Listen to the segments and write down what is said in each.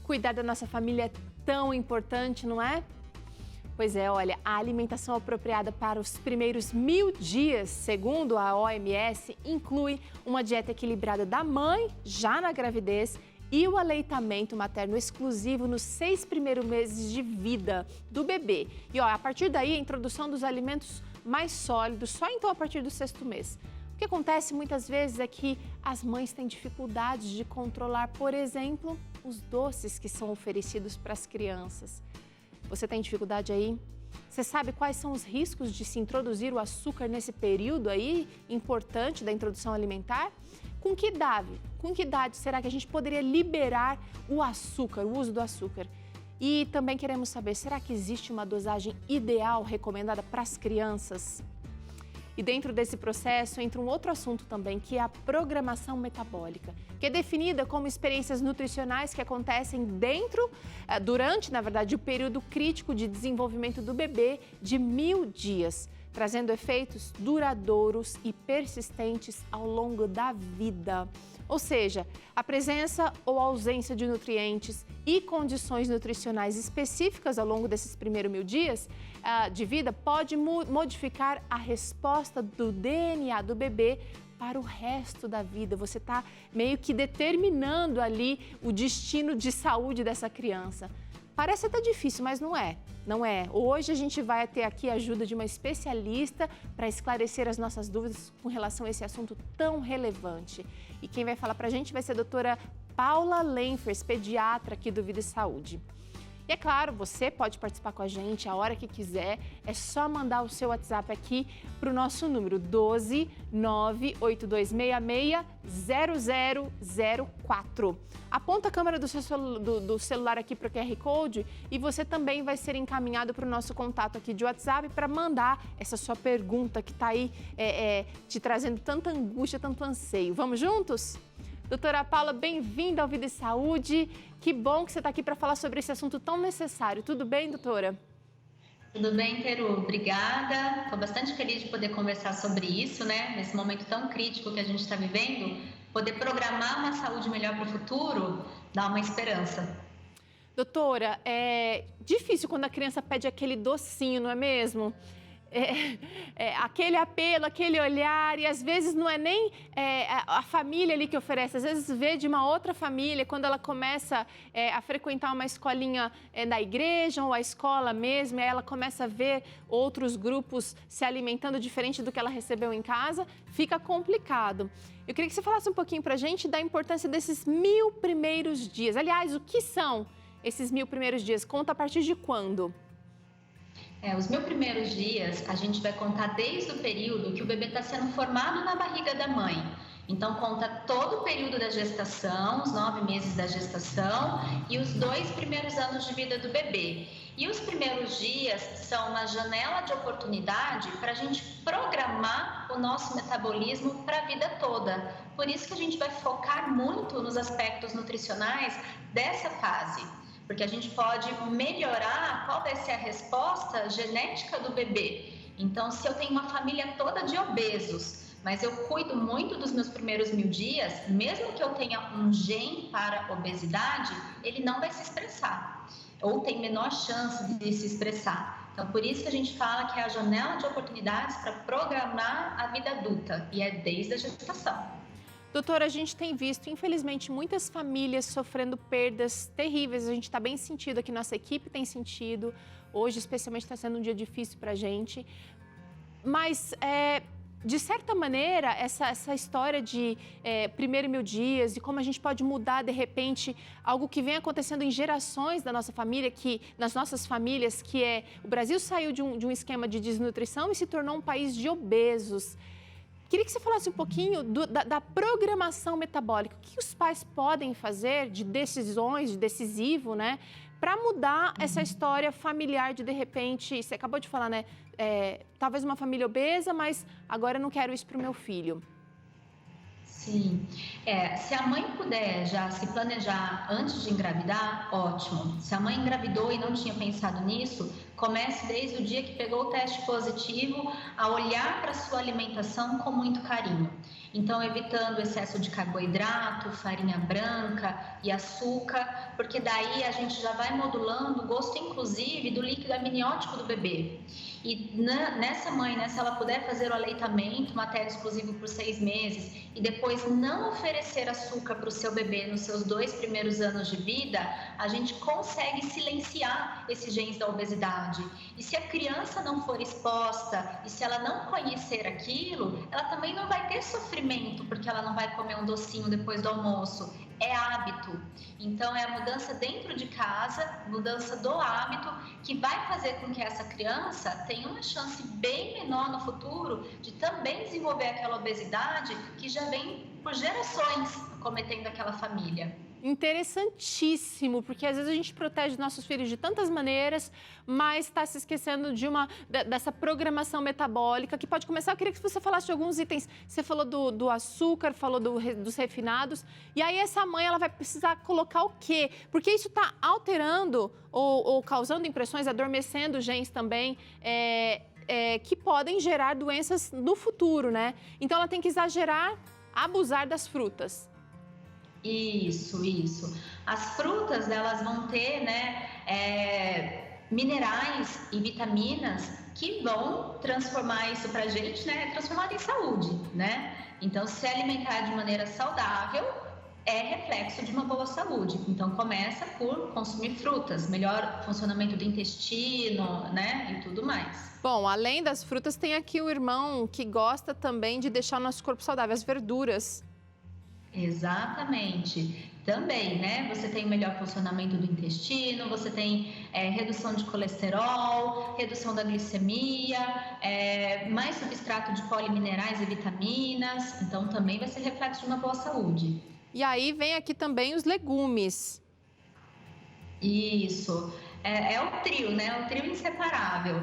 Cuidar da nossa família é tão importante, não é? Pois é, olha, a alimentação apropriada para os primeiros 1000 dias, segundo a OMS, inclui uma dieta equilibrada da mãe, já na gravidez, e o aleitamento materno exclusivo nos 6 primeiros meses de vida do bebê. E ó, a partir daí, a introdução dos alimentos mais sólidos, só então a partir do 6º mês. O que acontece muitas vezes é que as mães têm dificuldades de controlar, por exemplo, os doces que são oferecidos para as crianças. Você tem dificuldade aí? Você sabe quais são os riscos de se introduzir o açúcar nesse período aí importante da introdução alimentar? Com que idade será que a gente poderia liberar o açúcar, o uso do açúcar? E também queremos saber, será que existe uma dosagem ideal recomendada para as crianças? E dentro desse processo entra um outro assunto também, que é a programação metabólica, que é definida como experiências nutricionais que acontecem durante, na verdade, o período crítico de desenvolvimento do bebê de 1000 dias, trazendo efeitos duradouros e persistentes ao longo da vida. Ou seja, a presença ou ausência de nutrientes e condições nutricionais específicas ao longo desses primeiros 1000 dias de vida pode modificar a resposta do DNA do bebê para o resto da vida. Você está meio que determinando ali o destino de saúde dessa criança. Parece até difícil, mas não é. Não é. Hoje a gente vai ter aqui a ajuda de uma especialista para esclarecer as nossas dúvidas com relação a esse assunto tão relevante. E quem vai falar para a gente vai ser a doutora Paula Lenfers, pediatra aqui do Vida e Saúde. E é claro, você pode participar com a gente a hora que quiser, é só mandar o seu WhatsApp aqui para o nosso número 12 98266 0004. Aponta a câmera do celular aqui para o QR Code e você também vai ser encaminhado para o nosso contato aqui de WhatsApp para mandar essa sua pergunta que está aí te trazendo tanta angústia, tanto anseio. Vamos juntos? Doutora Paula, bem-vinda ao Vida e Saúde. Que bom que você está aqui para falar sobre esse assunto tão necessário. Tudo bem, doutora? Tudo bem, Peru. Obrigada. Estou bastante feliz de poder conversar sobre isso, né? Nesse momento tão crítico que a gente está vivendo, poder programar uma saúde melhor para o futuro dá uma esperança. Doutora, é difícil quando a criança pede aquele docinho, não é mesmo? Aquele apelo, aquele olhar, e às vezes não é nem a família ali que oferece, às vezes vê de uma outra família, quando ela começa a frequentar uma escolinha da igreja ou a escola mesmo, e aí ela começa a ver outros grupos se alimentando diferente do que ela recebeu em casa, fica complicado. Eu queria que você falasse um pouquinho pra gente da importância desses 1000 primeiros dias. Aliás, o que são esses 1000 primeiros dias? Conta a partir de quando? Os 1000 primeiros dias, a gente vai contar desde o período que o bebê está sendo formado na barriga da mãe. Então, conta todo o período da gestação, os 9 meses da gestação e os 2 primeiros anos de vida do bebê. E os primeiros dias são uma janela de oportunidade para a gente programar o nosso metabolismo para a vida toda. Por isso que a gente vai focar muito nos aspectos nutricionais dessa fase. Porque a gente pode melhorar qual vai ser a resposta genética do bebê. Então, se eu tenho uma família toda de obesos, mas eu cuido muito dos meus primeiros 1000 dias, mesmo que eu tenha um gene para obesidade, ele não vai se expressar, ou tem menor chance de se expressar. Então, por isso que a gente fala que é a janela de oportunidades para programar a vida adulta, e é desde a gestação. Doutora, a gente tem visto, infelizmente, muitas famílias sofrendo perdas terríveis. A gente está bem sentido aqui, nossa equipe tem sentido. Hoje, especialmente, está sendo um dia difícil para a gente. Mas, de certa maneira, essa história de primeiro 1000 dias e como a gente pode mudar, de repente, algo que vem acontecendo em gerações da nossa família, nas nossas famílias, que o Brasil saiu de um esquema de desnutrição e se tornou um país de obesos. Queria que você falasse um pouquinho da programação metabólica. O que os pais podem fazer de decisões, de decisivo, né? Para mudar essa história familiar de repente, você acabou de falar, né? Talvez uma família obesa, mas agora eu não quero isso para o meu filho. Sim. Se a mãe puder já se planejar antes de engravidar, ótimo. Se a mãe engravidou e não tinha pensado nisso, comece desde o dia que pegou o teste positivo a olhar para a sua alimentação com muito carinho. Então, evitando excesso de carboidrato, farinha branca e açúcar, porque daí a gente já vai modulando o gosto, inclusive, do líquido amniótico do bebê. E nessa mãe, né, se ela puder fazer o aleitamento materno exclusivo por 6 meses e depois não oferecer açúcar para o seu bebê nos seus 2 primeiros anos de vida, a gente consegue silenciar esses genes da obesidade. E se a criança não for exposta e se ela não conhecer aquilo, ela também não vai ter sofrimento porque ela não vai comer um docinho depois do almoço. É hábito. Então, é a mudança dentro de casa, mudança do hábito, que vai fazer com que essa criança tenha uma chance bem menor no futuro de também desenvolver aquela obesidade que já vem por gerações cometendo aquela família. Interessantíssimo, porque às vezes a gente protege nossos filhos de tantas maneiras, mas está se esquecendo dessa programação metabólica que pode começar. Eu queria que você falasse de alguns itens. Você falou do açúcar, falou dos refinados, e aí essa mãe ela vai precisar colocar o quê? Porque isso está alterando ou causando impressões, adormecendo genes também, que podem gerar doenças no futuro, né? Então ela tem que exagerar, abusar das frutas. Isso. As frutas, elas vão ter, né, minerais e vitaminas que vão transformar isso pra gente, né, transformar em saúde, né? Então, se alimentar de maneira saudável é reflexo de uma boa saúde. Então, começa por consumir frutas, melhor funcionamento do intestino, né, e tudo mais. Bom, além das frutas, tem aqui o irmão que gosta também de deixar o nosso corpo saudável, as verduras. Exatamente. Também, né? Você tem melhor funcionamento do intestino, você tem redução de colesterol, redução da glicemia, mais substrato de poliminerais e vitaminas. Então, também vai ser reflexo de uma boa saúde. E aí vem aqui também os legumes. Isso. É o trio, né? O trio inseparável.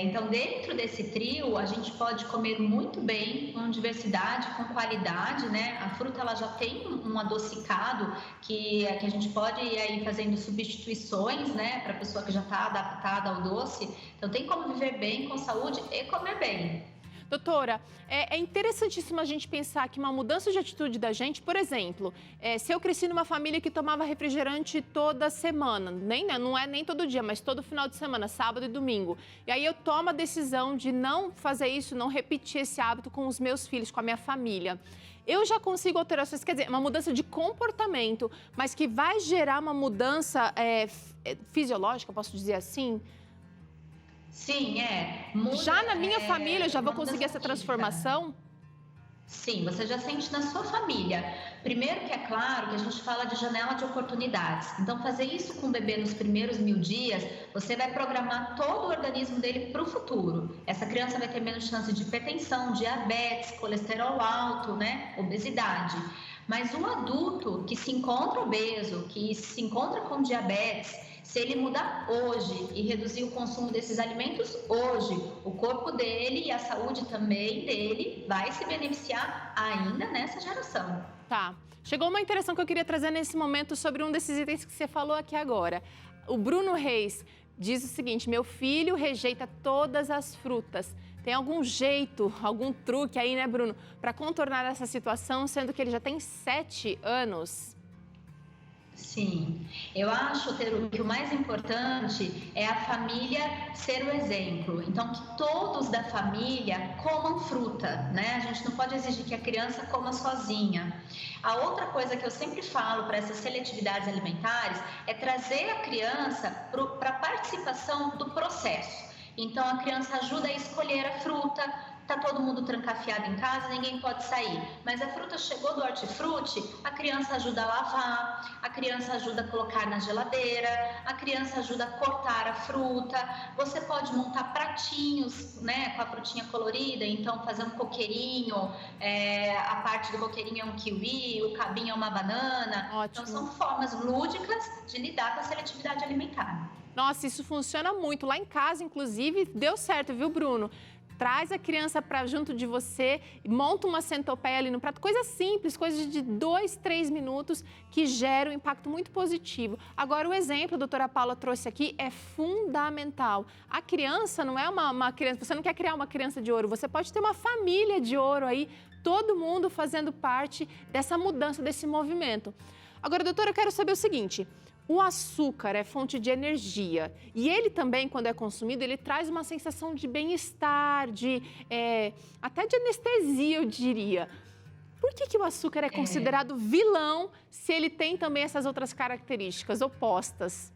Então, dentro desse trio, a gente pode comer muito bem, com diversidade, com qualidade, né? A fruta, ela já tem um adocicado que a gente pode ir aí fazendo substituições, né? Para a pessoa que já está adaptada ao doce. Então, tem como viver bem, com saúde e comer bem. Doutora, é interessantíssimo a gente pensar que uma mudança de atitude da gente, por exemplo, se eu cresci numa família que tomava refrigerante toda semana, não é nem todo dia, mas todo final de semana, sábado e domingo, e aí eu tomo a decisão de não fazer isso, não repetir esse hábito com os meus filhos, com a minha família. Eu já consigo alterações, quer dizer, uma mudança de comportamento, mas que vai gerar uma mudança fisiológica, posso dizer assim? Sim, Já na minha família, eu já vou conseguir essa transformação? Sim, você já sente na sua família. Primeiro que é claro que a gente fala de janela de oportunidades. Então, fazer isso com o bebê nos primeiros 1000 dias, você vai programar todo o organismo dele para o futuro. Essa criança vai ter menos chance de hipertensão, diabetes, colesterol alto, né? Obesidade. Mas o adulto que se encontra obeso, que se encontra com diabetes, se ele mudar hoje e reduzir o consumo desses alimentos hoje, o corpo dele e a saúde também dele vai se beneficiar ainda nessa geração. Tá. Chegou uma interação que eu queria trazer nesse momento sobre um desses itens que você falou aqui agora. O Bruno Reis diz o seguinte: meu filho rejeita todas as frutas. Tem algum jeito, algum truque aí, né, Bruno, para contornar essa situação, sendo que ele já tem 7 anos? Sim, eu acho que o mais importante é a família ser o exemplo. Então, que todos da família comam fruta, né? A gente não pode exigir que a criança coma sozinha. A outra coisa que eu sempre falo para essas seletividades alimentares é trazer a criança para a participação do processo. Então, a criança ajuda a escolher a fruta. Tá todo mundo trancafiado em casa, ninguém pode sair. Mas a fruta chegou do hortifruti, a criança ajuda a lavar, a criança ajuda a colocar na geladeira, a criança ajuda a cortar a fruta. Você pode montar pratinhos, né, com a frutinha colorida, então fazer um coqueirinho, a parte do coqueirinho é um kiwi, o cabinho é uma banana. Ótimo. Então são formas lúdicas de lidar com a seletividade alimentar. Nossa, isso funciona muito. Lá em casa, inclusive, deu certo, viu, Bruno? traz a criança para junto de você, monta uma centopeia ali no prato, coisa simples, coisa de 2, 3 minutos que gera um impacto muito positivo. Agora, o exemplo que a doutora Paula trouxe aqui é fundamental. A criança não é uma criança, você não quer criar uma criança de ouro, você pode ter uma família de ouro aí, todo mundo fazendo parte dessa mudança, desse movimento. Agora, doutora, eu quero saber o seguinte: o açúcar é fonte de energia e ele também, quando é consumido, ele traz uma sensação de bem-estar, até de anestesia, eu diria. Por que o açúcar é considerado vilão se ele tem também essas outras características opostas?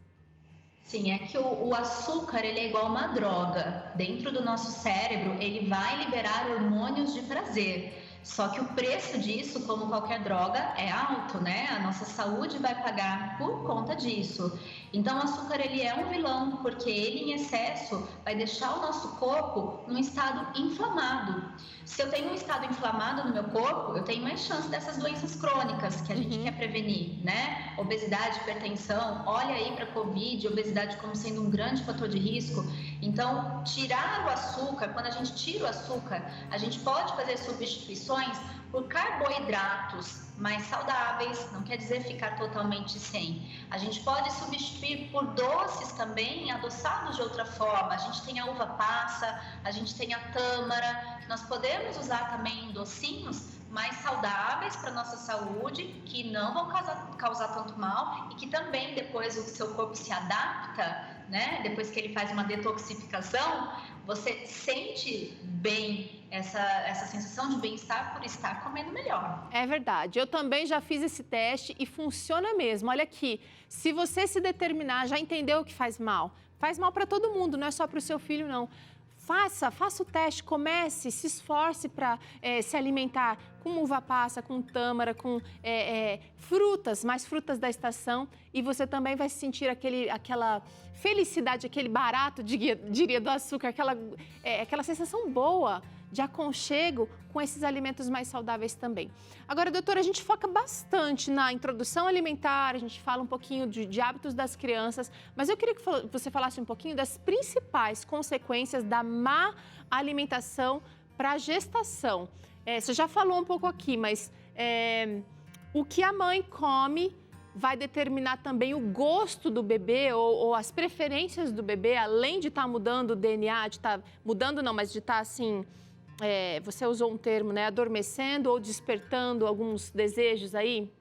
Sim, é que o açúcar ele é igual uma droga. Dentro do nosso cérebro, ele vai liberar hormônios de prazer. Só que o preço disso, como qualquer droga, é alto, né? A nossa saúde vai pagar por conta disso. Então, o açúcar ele é um vilão, porque ele em excesso vai deixar o nosso corpo num estado inflamado. Se eu tenho um estado inflamado no meu corpo, eu tenho mais chance dessas doenças crônicas que a gente quer prevenir, né? Obesidade, hipertensão, olha aí para a Covid, obesidade como sendo um grande fator de risco. Então, tirar o açúcar, quando a gente tira o açúcar, a gente pode fazer substituições por carboidratos mais saudáveis, não quer dizer ficar totalmente sem. A gente pode substituir por doces também, adoçados de outra forma. A gente tem a uva passa, a gente tem a tâmara, que nós podemos usar também em docinhos mais saudáveis para a nossa saúde, que não vão causar tanto mal e que também depois o seu corpo se adapta, né? Depois que ele faz uma detoxificação, você sente bem essa sensação de bem-estar por estar comendo melhor. É verdade. Eu também já fiz esse teste e funciona mesmo. Olha aqui, se você se determinar, já entendeu o que faz mal para todo mundo, não é só para o seu filho, não. Faça o teste, comece, se esforce para se alimentar com uva passa, com tâmara, com frutas, mais frutas da estação, e você também vai sentir aquela felicidade, aquele barato, diria, do açúcar, aquela sensação boa de aconchego com esses alimentos mais saudáveis também. Agora, doutora, a gente foca bastante na introdução alimentar, a gente fala um pouquinho de hábitos das crianças, mas eu queria que você falasse um pouquinho das principais consequências da má alimentação para a gestação. Você já falou um pouco aqui, mas o que a mãe come vai determinar também o gosto do bebê ou as preferências do bebê, além de estar mudando o DNA, de estar mudando não, mas de estar assim... você usou um termo, né? Adormecendo ou despertando alguns desejos aí?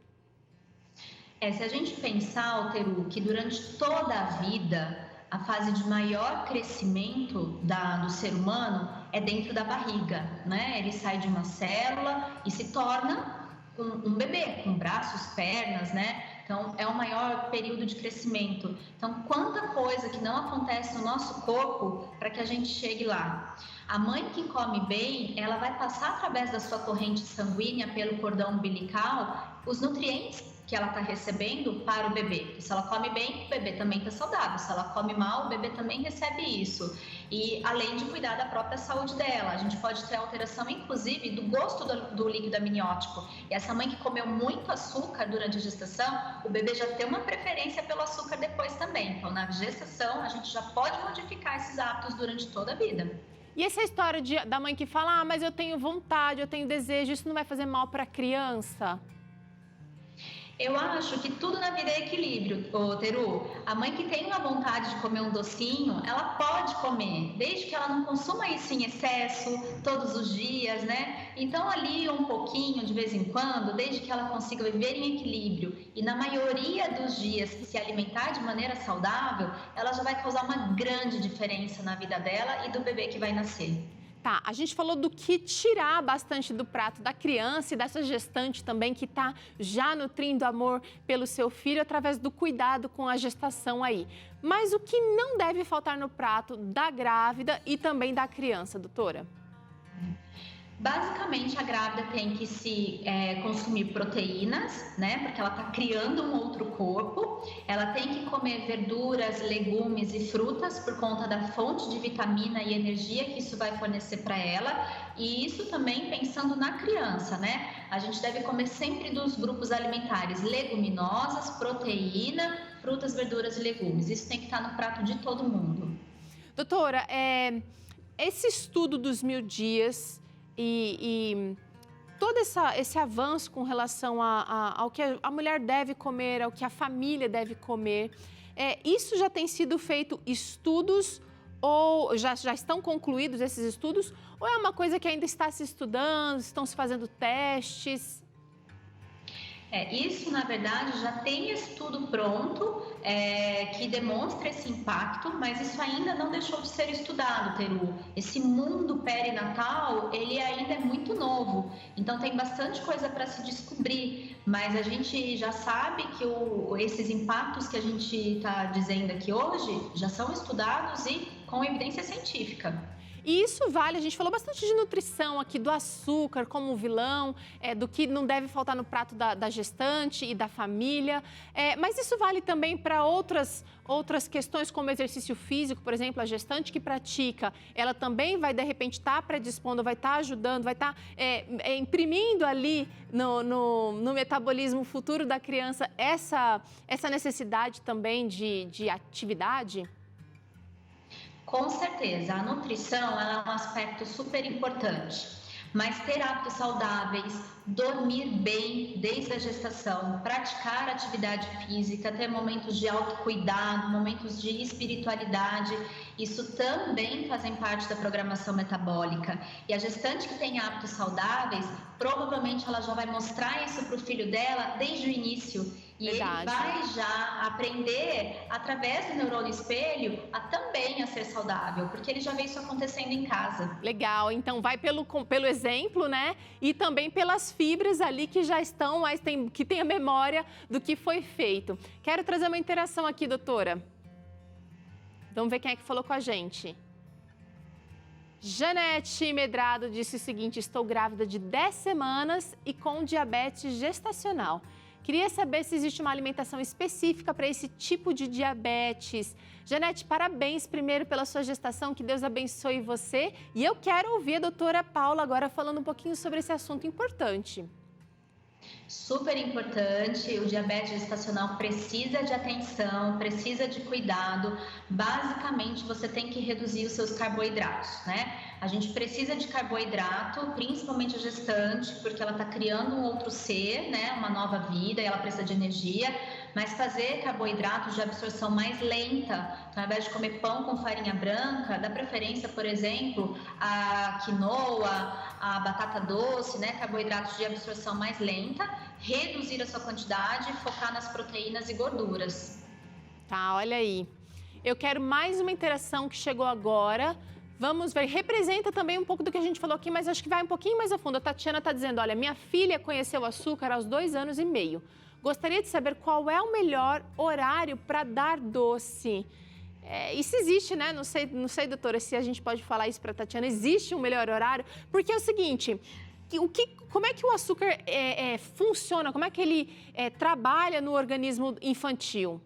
Se a gente pensar, Teru, que durante toda a vida, a fase de maior crescimento do ser humano é dentro da barriga, né? Ele sai de uma célula e se torna um bebê, com braços, pernas, né? Então, é o maior período de crescimento. Então, quanta coisa que não acontece no nosso corpo para que a gente chegue lá. A mãe que come bem, ela vai passar através da sua corrente sanguínea pelo cordão umbilical os nutrientes que ela está recebendo para o bebê. Se ela come bem, o bebê também está saudável. Se ela come mal, o bebê também recebe isso. E além de cuidar da própria saúde dela, a gente pode ter alteração, inclusive, do gosto do líquido amniótico. E essa mãe que comeu muito açúcar durante a gestação, o bebê já tem uma preferência pelo açúcar depois também. Então, na gestação, a gente já pode modificar esses hábitos durante toda a vida. E essa história da mãe que fala, mas eu tenho vontade, eu tenho desejo, isso não vai fazer mal para a criança? Eu acho que tudo na vida é equilíbrio, Teru. A mãe que tem uma vontade de comer um docinho, ela pode comer, desde que ela não consuma isso em excesso, todos os dias, né? Então, ali um pouquinho, de vez em quando, desde que ela consiga viver em equilíbrio e na maioria dos dias se alimentar de maneira saudável, ela já vai causar uma grande diferença na vida dela e do bebê que vai nascer. Tá, a gente falou do que tirar bastante do prato da criança e dessa gestante também que está já nutrindo amor pelo seu filho através do cuidado com a gestação aí. Mas o que não deve faltar no prato da grávida e também da criança, doutora? Basicamente, a grávida tem que consumir proteínas, né? Porque ela está criando um outro corpo. Ela tem que comer verduras, legumes e frutas por conta da fonte de vitamina e energia que isso vai fornecer para ela. E isso também pensando na criança, né? A gente deve comer sempre dos grupos alimentares leguminosas, proteína, frutas, verduras e legumes. Isso tem que estar no prato de todo mundo. Doutora, esse estudo dos 1000 dias e todo esse avanço com relação ao que a mulher deve comer, ao que a família deve comer, isso já tem sido feito estudos ou já estão concluídos esses estudos? Ou é uma coisa que ainda está se estudando, estão se fazendo testes? Isso, na verdade, já tem estudo pronto que demonstra esse impacto, mas isso ainda não deixou de ser estudado, Teru. Esse mundo perinatal, ele ainda é muito novo, então tem bastante coisa para se descobrir, mas a gente já sabe que esses impactos que a gente está dizendo aqui hoje já são estudados e com evidência científica. E isso vale, a gente falou bastante de nutrição aqui, do açúcar como vilão, do que não deve faltar no prato da gestante e da família, mas isso vale também para outras questões como exercício físico, por exemplo, a gestante que pratica, ela também vai de repente estar predispondo, vai estar ajudando, vai estar imprimindo ali no metabolismo futuro da criança essa necessidade também de atividade? Com certeza, a nutrição ela é um aspecto super importante, mas ter hábitos saudáveis, dormir bem desde a gestação, praticar atividade física, ter momentos de autocuidado, momentos de espiritualidade, isso também fazem parte da programação metabólica. E a gestante que tem hábitos saudáveis, provavelmente ela já vai mostrar isso para o filho dela desde o início. E Verdade. ele vai já aprender, através do neurônio espelho, também a ser saudável, porque ele já vê isso acontecendo em casa. Legal, então vai pelo exemplo, né? E também pelas fibras ali que já estão, mas que tem a memória do que foi feito. Quero trazer uma interação aqui, doutora. Vamos ver quem é que falou com a gente. Janete Medrado disse o seguinte: estou grávida de 10 semanas e com diabetes gestacional. Queria saber se existe uma alimentação específica para esse tipo de diabetes. Janete, parabéns primeiro pela sua gestação, que Deus abençoe você. E eu quero ouvir a doutora Paula agora falando um pouquinho sobre esse assunto importante. Super importante, o diabetes gestacional precisa de atenção, precisa de cuidado. Basicamente, você tem que reduzir os seus carboidratos, né? A gente precisa de carboidrato, principalmente a gestante, porque ela está criando um outro ser, né? Uma nova vida, e ela precisa de energia. Mas fazer carboidratos de absorção mais lenta, então, ao invés de comer pão com farinha branca, dá preferência, por exemplo, a quinoa, a batata doce, né? Carboidratos de absorção mais lenta, reduzir a sua quantidade e focar nas proteínas e gorduras. Tá, olha aí. Eu quero mais uma interação que chegou agora. Vamos ver, representa também um pouco do que a gente falou aqui, mas acho que vai um pouquinho mais a fundo. A Tatiana está dizendo, olha, minha filha conheceu o açúcar aos 2 anos e meio. Gostaria de saber qual é o melhor horário para dar doce. Isso existe, né? Não sei, doutora, se a gente pode falar isso para a Tatiana. Existe um melhor horário? Porque é o seguinte, como é que o açúcar funciona? Como é que ele trabalha no organismo infantil?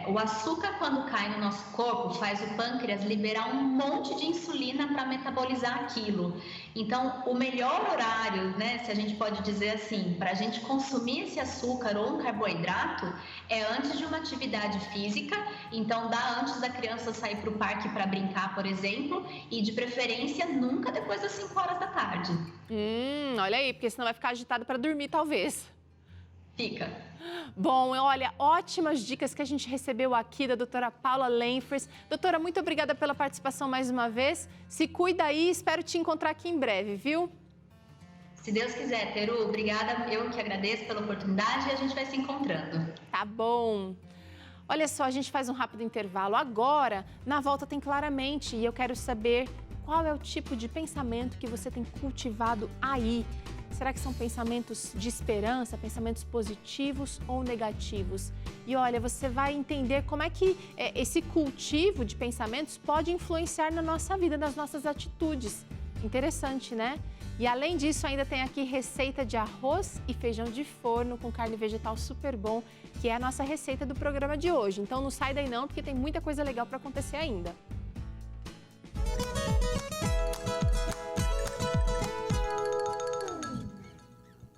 O açúcar, quando cai no nosso corpo, faz o pâncreas liberar um monte de insulina para metabolizar aquilo. Então, o melhor horário, né, se a gente pode dizer assim, para a gente consumir esse açúcar ou um carboidrato, é antes de uma atividade física. Então, dá antes da criança sair para o parque para brincar, por exemplo, e de preferência nunca depois das 5 horas da tarde. Olha aí, porque senão vai ficar agitado para dormir, talvez. Fica. Bom, olha, ótimas dicas que a gente recebeu aqui da doutora Paula Lenfers. Doutora, muito obrigada pela participação mais uma vez. Se cuida aí, espero te encontrar aqui em breve, viu? Se Deus quiser, Teru, obrigada. Eu que agradeço pela oportunidade e a gente vai se encontrando. Tá bom. Olha só, a gente faz um rápido intervalo. Agora, na volta tem Claramente e eu quero saber qual é o tipo de pensamento que você tem cultivado aí. Será que são pensamentos de esperança, pensamentos positivos ou negativos? E olha, você vai entender como é que esse cultivo de pensamentos pode influenciar na nossa vida, nas nossas atitudes. Interessante, né? E além disso, ainda tem aqui receita de arroz e feijão de forno com carne vegetal super bom, que é a nossa receita do programa de hoje. Então não sai daí não, porque tem muita coisa legal para acontecer ainda.